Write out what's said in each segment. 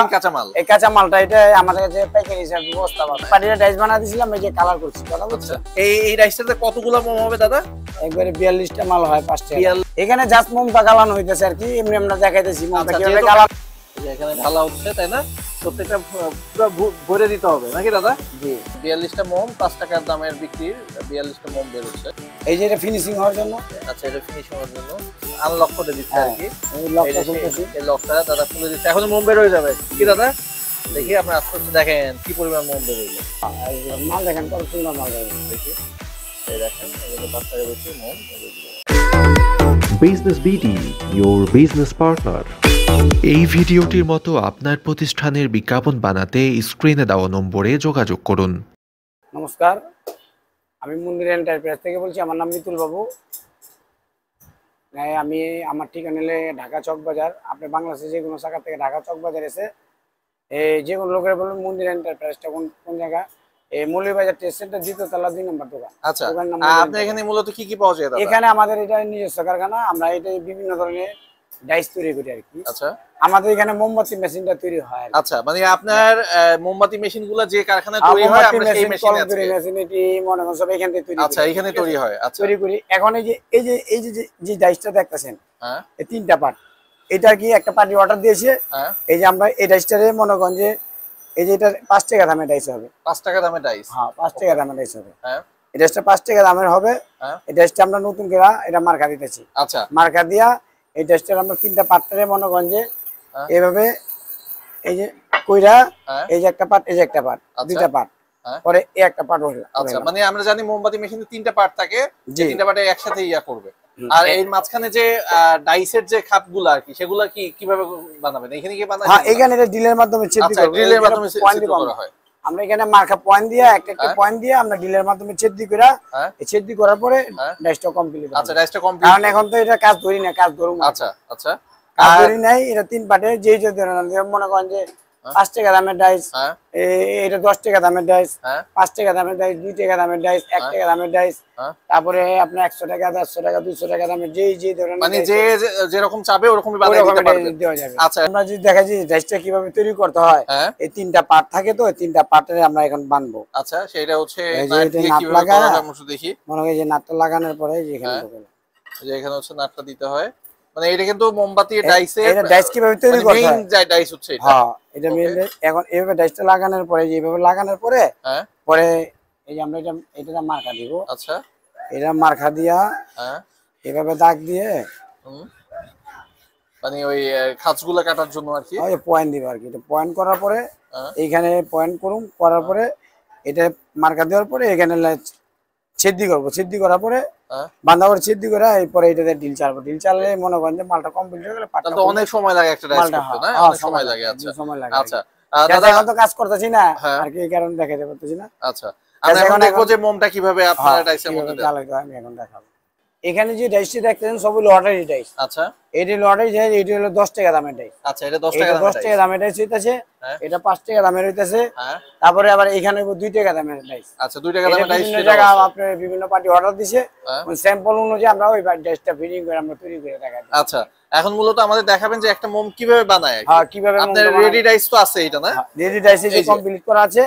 Main কাঁচামাল। এই কাঁচামালটা এটা আমাদের কাছে পাইকারি হিসাবে ব্যবস্থা পাবে। পাটিটা ডাইস বানা দিছিলাম, এই যে কালার করছি, কথা বুঝছেন? এই ডাইসটাতে কতগুলো মোম হবে দাদা? একবারে 42টা মাল হয় 5টা। এখানে জাস্ট মোমটা গালানো হইতেছে আর কি, এমনি আমরা দেখাইতেছি মোমটা কিভাবে গালানো। এখানে ঢালা হচ্ছে, তাই না? প্রত্যেকটা পুরো ভরে দিতে হবে নাকি দাদা? জি। 42টা মোম 5 টাকার দামের বিক্রি, 42টা মোম বের হচ্ছে। এই যে এটা ফিনিশিং হওয়ার জন্য। আচ্ছা, এটা ফিনিশিং হওয়ার জন্য আনলক করে দিচ্ছে আর কি। এই লকটা খুলতেছি, এই লকটা দাদা খুলে দিচ্ছে, এখন মোম বের হয়ে যাবে কি দাদা? দেখি আমরা আস্তে আস্তে দেখেন কি পরিমাণ মোম বের হইলো। মাল দেখেন কত সুন্দর মাল দেখি, এই দেখেন এগুলো 5 টাকা বেশি মোম। Business BD, your business partner। এই ভিডিওটির মতো আপনার প্রতিষ্ঠানের বিজ্ঞাপন বানাতে স্ক্রিনে দেওয়া নম্বরে যোগাযোগ করুন। নমস্কার, আমি মন্দির এন্টারপ্রাইজ থেকে বলছি। আমার নাম মিতুল বাবু। আমি আমার ঠিকানা হলে ঢাকা চক বাজার। আপনি বাংলাদেশে যে কোনো জায়গা থেকে ঢাকা চক বাজার এসে যে কোনো লোকের বলবেন মন্দির এন্টারপ্রাইজটা কোন জায়গা, এই মৌলভীবাজার টেস্ট সেন্টার 2য় তলা 2 নম্বর দোকান। আচ্ছা, আপনি এখানে মূলত কি কি পাওয়া যায় দাদা? এখানে আমাদের এটা নিজস্ব কারখানা, আমরা এটা বিভিন্ন ধরনের ডাইস তৈরি করি আর কি। আচ্ছা, আমাদের এখানে মোমবাতি মেশিনটা তৈরি হয়। আচ্ছা, মানে আপনার মোমবাতি মেশিনগুলো যে কারখানায় তৈরি হয় আমরা সেই মেশিনে আছে। মেশিন এটি মনে করেন সব এখান থেকে তৈরি। আচ্ছা, এখানে তৈরি হয়। আচ্ছা, তৈরি করি। এখন এই যে ডাইসটা দেখতেছেন, হ্যাঁ, এই 3টা পার্ট। এটা কি একটা পার্টি অর্ডার দিয়েছে, হ্যাঁ, এই যে আমরা এই ডাইসটারে মনে করেন যে এই যে এটা 5 টাকা দামের ডাইস হবে। 5 টাকা দামের ডাইস? হ্যাঁ, 5 টাকা দামের ডাইস হবে। হ্যাঁ, এই ডাইসটা 5 টাকা দামের হবে। হ্যাঁ, এই ডাইসটা আমরা নতুন করে এটা মার্কা দিতেছি। আচ্ছা, মার্কা দিয়া এই ডাইসটার আমরা 3টা পার্টে মনে করেন যে এইভাবে এই যে কইরা, এই যে একটা পার্ট, এই যে একটা পার্ট, 2টা পার্ট, পরে এই একটা পার্ট হলো। আচ্ছা, মানে আমরা জানি মোমবাতি মেশিনে 3টা পার্ট থাকে, যে 3টা পার্টে একসাথে ইয়া করবে। আর এই মাঝখানে যে ডাইসের যে খাপগুলো আর কি, সেগুলো কি কিভাবে বানাবেন? এখানে কি বানাবেন? হ্যাঁ, এখানে এটা ড্রিলের মাধ্যমে ছেদ আচ্ছা, ড্রিলের মাধ্যমে ছেদ করা হয়। আমরা এখানে মার্কা পয়েন্ট দিয়ে একটা পয়েন্ট দিয়ে আমরা ড্রিলের মাধ্যমে ছেদ করা, এই ছেদ করার পরে ডাইসটা কমপ্লিট। আচ্ছা, ডাইসটা কমপ্লিট। কারণ এখন তো এটা কাজ ধরি না, কাজ ধরুন। আচ্ছা, আচ্ছা, কাজ ধরি নাই। এটা 3 পার্টে যে ধরেন মনে করেন যে 5 টাকা দামের ডাইস, এটা 10 টাকা দামের ডাইস, 5 টাকা দামের ডাইস, 2 টাকা দামের ডাইস, 1 টাকা দামের ডাইস, তারপরে আপনার 100 টাকা, 150 টাকা, 200 টাকা দামের যে ধরেন মানে যে যেরকম চাবে ওরকমই বানিয়ে দিতে পারবেন। দেওয়া যাবে। আচ্ছা, আমরা যদি দেখা যায় ডাইসটা কিভাবে তৈরি করতে হয়, এই 3টা পার্ট থাকে, তো এই 3টা পার্টে আমরা এখন বানবো। আচ্ছা, সেটা হচ্ছে নাট কিভাবে করা হয় আমরা দেখি। মনে হয় যে নাটটা লাগানোর পরে যেখানে যে এখানে হচ্ছে নাটটা দিতে হয়। মানে এটা কিন্তু মোমবাতির ডাইসে, এটা ডাইস কিভাবে তৈরি করতে হয়, মেইন ডাইস হচ্ছে এটা। হ্যাঁ, এটা মেইন। এখন এইভাবে ডাইসটা লাগানোর পরে, এইভাবে লাগানোর পরে পরে এই যে আমরা এটা মার্কা দিব। আচ্ছা, এটা মার্কা দিয়া এইভাবে দাগ দিয়ে মানে ওই খাঁজগুলো কাটার জন্য আর কি ওই পয়েন্ট দিব আর কি। এটা পয়েন্ট করার পরে এইখানে পয়েন্ট করুম, করার পরে এটা মার্কা দেওয়ার পরে এখানে ছেদ করবো। ছেদ করার পরে বান্ধা করে ছেদ করে এরপরে এটাতে ডিল চালবো। ডিল চাললে মনে করেন যে মালটা কমপ্লিট হয়ে গেলে। তাহলে তো অনেক সময় লাগে একটা ডাইস করতে, না? অনেক সময় লাগে। আচ্ছা, সময় লাগে। আচ্ছা দাদা, এখন তো কাজ করতেছি না আর কি, এই কারণে দেখাতে পারতেছি না। আচ্ছা, আমরা এখন দেখবো যে মোমটা কিভাবে আপনারা ডাইসের মধ্যে চালাতে হয়, আমি এখন দেখাবো। এখানে যে ডাইসটি দেখতেছেন সবই লটারি ডাইস। আচ্ছা, এটি লটারি ডাইস, এটি হলো 10 টাকা দামের ডাইস। আচ্ছা, এটা 10 টাকা দামের ডাইস হইতাছে, এটা 5 টাকা দামের হইতাছে। তারপরে আবার এখানে 2 টাকা দামের ডাইস। আচ্ছা, 2 টাকা দামের ডাইস। জায়গা আপনার বিভিন্ন পার্টি অর্ডার দিছে, ওই স্যাম্পল অনুযায়ী আমরা ওই ডাইসটা ফিটিং করে আমরা তৈরি করে দেখাই। আচ্ছা, এখন মূলত আমাদের দেখাবেন যে একটা মোম কিভাবে বানায়। হ্যাঁ, কিভাবে আপনার রেডি ডাইস তো আছে এটা, না? রেডি ডাইস যে কমপ্লিট করা আছে।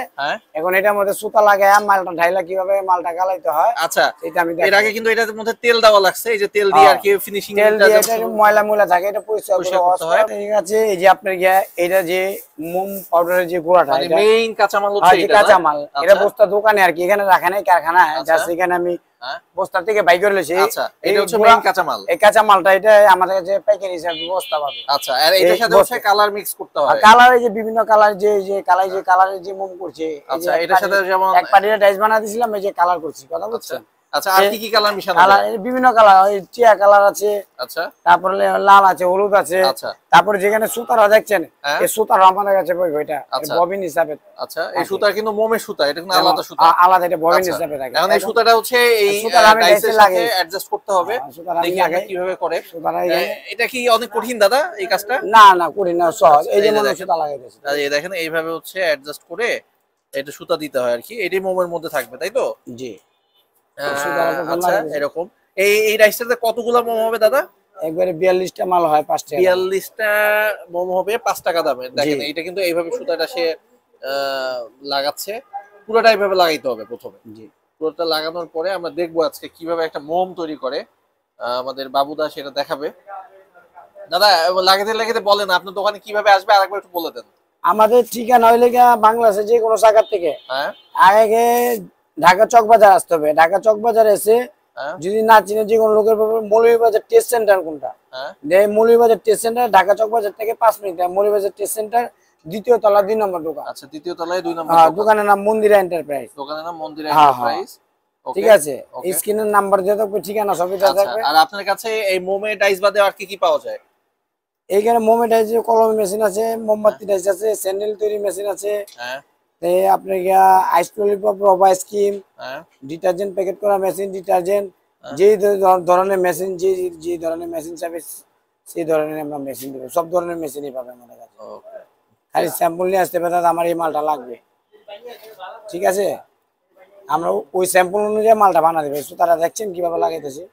এখন এটার মধ্যে সুতা লাগায় মালটা ঢাইলা কিভাবে মালটা গালাইতে হয়। আচ্ছা, এটা আমি এর আগে কিন্তু এটার মধ্যে তেল দেওয়া লাগছে, এই যে তেল দিয়ে আর কি ফিনিশিং ময়লা থাকে, এটা পরিষ্কার করতে হয়। ঠিক আছে, এই যে আপনার এটা যে মোম পাউডারের যে গোড়াটা, মানে মেইন কাঁচামাল হচ্ছে এটা, কাঁচামাল। এটা বস্তা দোকানে আর কি, এখানে রাখা নাই কারখানা, জাস্ট এখানে আমি বস্তা থেকে বাই করে লইছি। আচ্ছা, এটা হচ্ছে মেইন কাঁচামাল। এই কাঁচামালটা এটা আমাদের কাছে পাইকারি হিসাবে ব্যবস্থা পাবে। আচ্ছা, আর এটার সাথে হচ্ছে কালার মিক্স করতে হয়। কালার, এই যে বিভিন্ন কালার, যে কালারের যে মোম করছে। আচ্ছা, এটার সাথে যেমন এক পাটিটা ডাইস বানা দিছিলাম, এই যে কালার করছি, কথা বুঝছেন? আচ্ছা, আর কি কালার মিশানো হয়? কালার বিভিন্ন কালার, এই টিয়া কালার আছে। আচ্ছা, তারপরে লাল আছে, হলুদ আছে। আচ্ছা, তারপরে যেখানে সুতারা দেখছেন, এই সুতারা আমাদের কাছে এটা ববিন হিসাবে। আচ্ছা, এই সুতা কিন্তু মোমের সুতা, এটা কিন্তু আলাদা সুতা, আলাদা, এটা ববিন হিসাবে থাকে। এখন এই সুতাটা হচ্ছে এই ডাইসের সাথে অ্যাডজাস্ট করতে হবে। দেখি আমরা কিভাবে করে। এটা কি অনেক কঠিন দাদা এই কাজটা? না কঠিন না, সহজ। এই যে মনে সুতা লাগাইতেছে, এই দেখেন এইভাবে হচ্ছে অ্যাডজাস্ট করে এটা সুতা দিতে হয় আর কি। এটাই মোমের মধ্যে থাকবে, তাই তো? জি। আচ্ছা, এরকম এই ডাইসটাতে কতগুলো মোম হবে দাদা? একবারে 42টা মাল হয় 5 টাকা। 42টা মোম হবে 5 টাকা দামের। দেখেন এটা কিন্তু এইভাবে সুতাটা সে লাগাচ্ছে, পুরোটা এইভাবে লাগাইতে হবে প্রথমে। জি পুরোটা লাগানোর পরে আমরা দেখবো আজকে কিভাবে একটা মোম তৈরি করে, আমাদের বাবুদা সেটা দেখাবে। দাদা লাগাতে লাগাতে বলেন আপনার দোকানে কিভাবে আসবে আরেকবার একটু বলে দেন। আমাদের ঠিকানা হইলে বাংলাদেশে যে কোনো জায়গা থেকে হ্যাঁ আগে ঢাকা চক বাজার আসতে হবে। ঢাকা চক বাজারে এসে হ্যাঁ যদি না চিনে যে কোনো লোকের মৌলভীবাজার টেস্ট সেন্টার কোনটা, হ্যাঁ মৌলভীবাজার টেস্ট সেন্টার ঢাকা চক বাজার থেকে 5 মিনিট, মৌলভীবাজার টেস্ট সেন্টার দ্বিতীয় তলা 2 নম্বর দোকান। আচ্ছা, দ্বিতীয় তলায় 2 নম্বর হ্যাঁ, দোকান। দোকানের নাম মন্দিরা এন্টারপ্রাইজ। দোকানের নাম মন্দিরা হ্যাঁ, এন্টারপ্রাইজ। ঠিক আছে, স্ক্রিনের নাম্বার দিয়ে থাকবে, ঠিকানা সবই দেওয়া আচ্ছা, থাকবে। আর আপনার কাছে এই মোমে ডাইস বাদে আর কি কি পাওয়া যায়? এইখানে মোমে ডাইস, কলম মেশিন আছে, মোমবাতি ডাইস আছে, স্যান্ডেল তৈরি মেশিন আছে, হ্যাঁ আপনার আইস ললিপপ, রব আইসক্রিম, হ্যাঁ ডিটারজেন্ট প্যাকেট করা মেশিন, ডিটারজেন্ট যে ধরনের মেশিন, যে ধরনের মেশিন চাবে সেই ধরনের আমরা মেশিন দেবো। সব ধরনের মেশিনই পাবে আমাদের কাছে। ওকে। খালি স্যাম্পল নিয়ে আসতে হবে, দাদা আমার এই মালটা লাগবে, ঠিক আছে, আমরা ওই স্যাম্পল অনুযায়ী মালটা বানা দেবে। তারা দেখছেন কিভাবে লাগাইতেছি,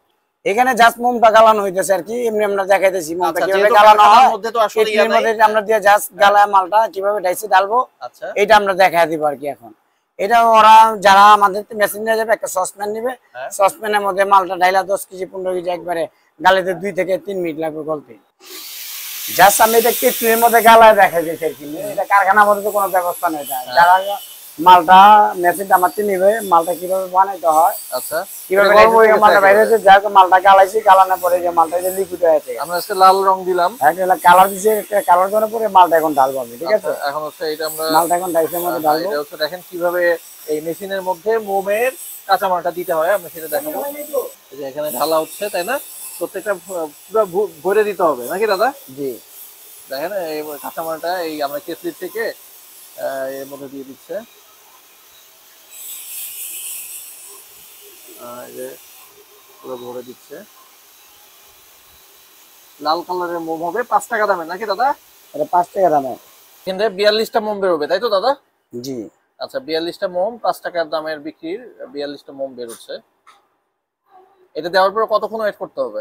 এখানে জাস্ট মোমটা গালানো হইতেছে আর কি, এমনি আমরা দেখাইতেছি মোমটা আচ্ছা, কিভাবে যেহেতু গালানো হয়। কারখানার মধ্যে তো আসলে ইয়া এর মধ্যে নাই। আমরা দিয়ে জাস্ট গালায় মালটা কিভাবে ডাইসে ঢালবো আচ্ছা এটা আমরা দেখাই দিব আর কি। এখন এটা ওরা যারা আমাদের মেশিন নিয়ে যাবে, একটা সসপ্যান নিবে, হ্যাঁ। সসপ্যানের মধ্যে মালটা ডাইলা 10 কেজি 15 কেজি একবারে গালিতে 2 থেকে 3 মিনিট লাগবে গলতে। জাস্ট আমি এটা কেটলির মধ্যে গালায় দেখাই দিয়েছি আর কি। এটা কারখানার মধ্যে তো কোনো ব্যবস্থা নেই। যারা মালটা মেশিনটা মারতে নিবে, মালটা কিভাবে বানাইতে হয়, আচ্ছা, কিভাবে এটা গরম হয়ে গেছে মালটা বাইরে একেবারে। যাক, মালটা গালাইছি, গালানোর পরে যে মালটা যে লিকুইড হয়েছে, আমরা আজকে লাল রং দিলাম। কালার দিছে, কালার দেওয়ার পরে মালটা এখন ঢালবো আমি, ঠিক আছে। আচ্ছা, এখন হচ্ছে এটা আমরা মালটা এখন ডাইসের মধ্যে ঢালবো। এটা হচ্ছে দেখেন কিভাবে এই মেশিনের মধ্যে মোমের কাঁচামালটা দিতে হয়, আমরা সেটা দেখাবো। এই যে এখানে ঢালা হচ্ছে, তাই না? প্রত্যেকটা পুরো ভরে দিতে হবে নাকি দাদা? জি দেখেন এই কাঁচামালটা এই আমরা কেটলির থেকে এর মধ্যে দিয়ে দিচ্ছে। এই যে পুরো ভরে দিচ্ছে। লাল কালারের মোম হবে 5 টাকা দামের নাকি দাদা? এটা 5 টাকা দামে। এখানে 42টা মোম বেরোবে তাই তো দাদা? জি আচ্ছা, 42টা মোম 5 টাকার দামের বিক্রির 42টা মোম বেরোচ্ছে। এটা দেওয়ার পরে কতক্ষণ ওয়েট করতে হবে?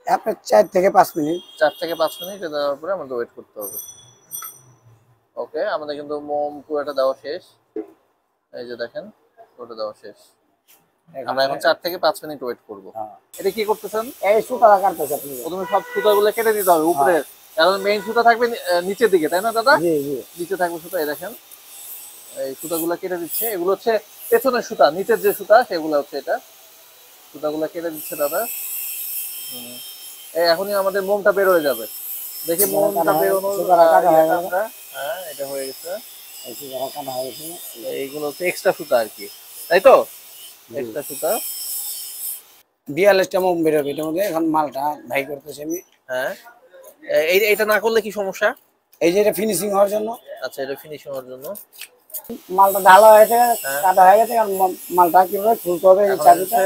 আপনার 4 থেকে 5 মিনিট। 4 থেকে 5 মিনিট এটা দেওয়ার পরে আমাদের ওয়েট করতে হবে। ওকে, আমাদের কিন্তু মোম পুরোটা দেওয়া শেষ। এই যে দেখেন পুরোটা দেওয়া শেষ। আমরা এখন 4 থেকে 5 মিনিট ওয়েট করব। এটা কি করতেছেন? এই সুতাটা কাটতেছে আপনি। প্রথমে সব সুতাগুলো কেটে দিতে হবে উপরে, কারণ মেইন সুতা থাকবে নিচের দিকে, তাই না দাদা? জি জি নিচে থাকবে সুতা। এই দেখেন এই সুতাগুলো কেটে দিচ্ছে। এগুলো হচ্ছে পেছনের সুতা, নিচের যে সুতা সেগুলো হচ্ছে এটা। সুতাগুলো কেটে দিচ্ছে দাদা। এই এখনই আমাদের মোমটা বের হয়ে যাবে। দেখি মোমটা বেরোনো। হ্যাঁ, এটা হয়ে গেছে। এইগুলো হচ্ছে এক্সট্রা সুতা আর কি, তাই তো? এক্সট্রা সুতা। 42টা মোম বেরোবে এটার মধ্যে। এখন মালটা ভাই করতেছি আমি। হ্যাঁ, এইটা না করলে কি সমস্যা? এই যে এটা ফিনিশিং হওয়ার জন্য। আচ্ছা, এটা ফিনিশিং হওয়ার জন্য। মালটা ঢালা হয়েছে, কাটা হয়ে গেছে, আর মালটা কিভাবে খুলতে হবে এই চাবিটা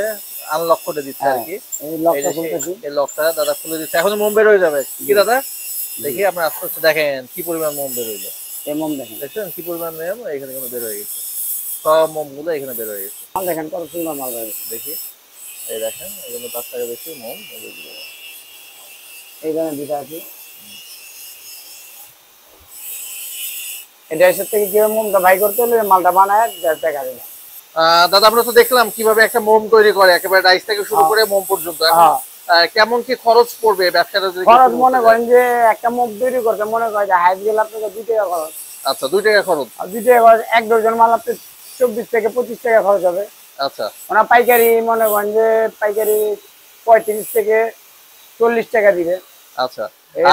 আনলক করে দিচ্ছে আর কি। এই লকটা খুলতেছি। এই লকটা দাদা খুলে দিচ্ছে। এখন মোম বের হয়ে যাবে কি দাদা? দেখি আমরা আস্তে আস্তে দেখেন কি পরিমাণ মোম বের হইলো। এই মোম দেখেন, দেখছেন কি পরিমাণ মোম এখানে কিন্তু বের হয়ে গেছে। সব মোমগুলো এখানে বের হয়ে গেছে। মাল দেখেন কত সুন্দর মাল রয়েছে। দেখি এই দেখেন এগুলো 5 টাকা বেশি মোম। এইখানে দুটা আছে। এটা এসব থেকে কিভাবে মোমটা ভাই করতে হলে মালটা বানায় দেখা যাবে। দাদা আমরা তো দেখলাম কিভাবে একটা মোম তৈরি করে, একেবারে ডাইস থেকে শুরু করে মোম পর্যন্ত। এখন কেমন কি খরচ পড়বে ব্যবসাটা যদি? খরচ মনে করেন যে একটা মোম তৈরি করতে মনে করেন যে হাইট গেলে আপনাকে 2 টাকা খরচ। আচ্ছা, 2 টাকা খরচ। আর 2 টাকা খরচ, 1 ডজন মাল আপনার 24 থেকে 25 টাকা খরচ হবে। আচ্ছা, ওনা পাইকারি মনে করেন যে পাইকারি 35 থেকে 40 টাকা দিবে। আচ্ছা, এই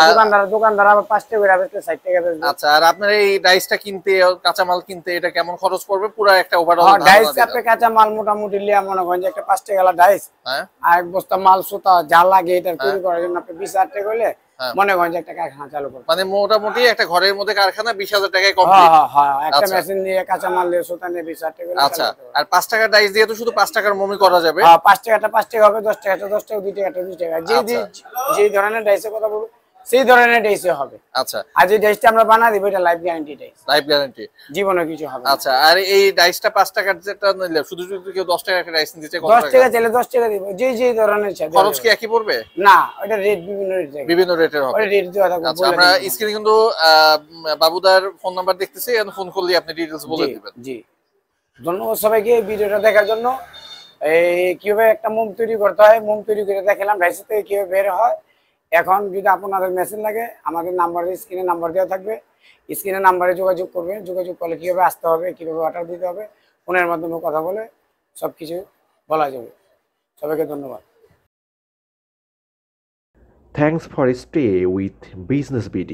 দোকানদার আবার 5 টাকা করে বেচলে 60 টাকা বেচবে। আচ্ছা, আর আপনার এই ডাইসটা কিনতে, কাঁচামাল কিনতে এটা কেমন খরচ পড়বে পুরো একটা ওভারঅল? ডাইস আপনি কাঁচা মাল মোটামুটি লিয়া মনে করেন যে একটা 5 টাকা ডাইস হ্যাঁ, আর 1 বস্তা মাল সুতা যা লাগে এটা তৈরি করার জন্য আপনি 20,000 টাকা হইলে মনে করেন যে একটা কারখানা চালু করতে। মানে মোটামুটি একটা ঘরের মধ্যে কারখানা 20,000 টাকায় হ্যাঁ কমপ্লিট। হ্যাঁ, একটা আচ্ছা। মেশিন দিয়ে কাঁচা মাল দিয়ে সুতা নিয়ে 20,000 টাকা হইলে আচ্ছা, আর 5 টাকার ডাইস দিয়ে তো শুধু 5 টাকার মোমই করা যাবে। 5 টাকাটা 5 টাকা হবে, 10 টাকাটা 10 টাকা, 2 টাকাটা 2 টাকা, যে ধরনের ডাইসের কথা বলবো সেই ধরনের ডাইসে হবে। আচ্ছা, আর যে ডাইসটা আমরা বানা দিব এটা লাইফ গ্যারান্টি ডাইস, লাইফ গ্যারান্টি, জীবনে কিছু হবে না। আচ্ছা। আর এই ডাইসটা 5 টাকার যেটা নিলে শুধু যদি কেউ 10 টাকার একটা ডাইস নিতে কত 10 টাকা? টাকা চাইলে 10 টাকা দিব, যে ধরনের চাই। খরচ কি একই পড়বে? না, ওটা রেট বিভিন্ন রেট থাকে, বিভিন্ন রেটের হবে। ওটা রেট দেওয়া থাকবে। আচ্ছা, আমরা স্ক্রিনে কিন্তু বাবুদার ফোন নাম্বার দেখতেছি, এখন ফোন করলে আপনি ডিটেইলস বলে দিবেন। জি, ধন্যবাদ সবাইকে এই ভিডিওটা দেখার জন্য। এই কিভাবে একটা মোম তৈরি করতে হয়, মোম তৈরি করে দেখালাম ডাইস থেকে কিভাবে বের হয়। এখন যদি আপনাদের মেশিন লাগে, আমাদের নাম্বারে স্ক্রিনে নাম্বার দেওয়া থাকবে, স্ক্রিনে নাম্বারে যোগাযোগ করবেন। যোগাযোগ করলে কিভাবে আসতে হবে, কিভাবে অর্ডার দিতে হবে, ফোনের মাধ্যমে কথা বলে সবকিছু বলা যাবে। সবাইকে ধন্যবাদ। Thanks for stay with Business BD.